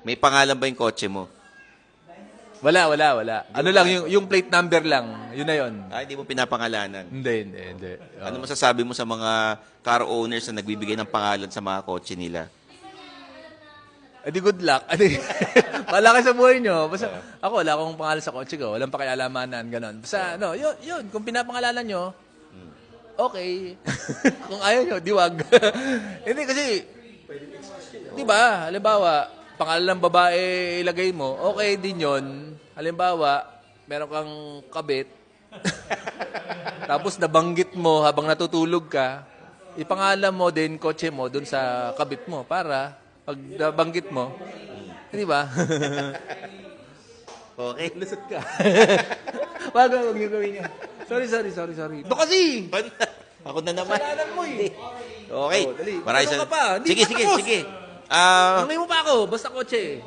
May pangalan ba yung kotse mo? Wala. Ano lang, yung plate number lang. Yun na yun. Hindi mo pinapangalanan. Hindi. Ano masasabi mo sa mga car owners na nagbibigay ng pangalan sa mga kotse nila? Adi good luck. Wala kayo sa buhay nyo. Basta, ako, wala akong pangalan sa kotse ko. Walang pakialamanan, ganon. Basta, yun. Kung pinapangalanan nyo, okay. Kung ayaw nyo, diwag. Hindi kasi, di ba, halimbawa, pangalan ng babae ilagay mo, okay din yun. Halimbawa, meron kang kabit, tapos nabanggit mo habang natutulog ka, ipangalan mo din kotse mo dun sa kabit mo para pag nabanggit mo, di ba? Okay. Lusot ka. Wag niyo gawin yan. Sorry. Ito kasi! Ako na naman. Kasalanan mo eh. Okay. Dali. Maraming Tanong ka pa. Hindi Sige. pa tapos. Sige. Tanungin mo pa ako, basta kotse.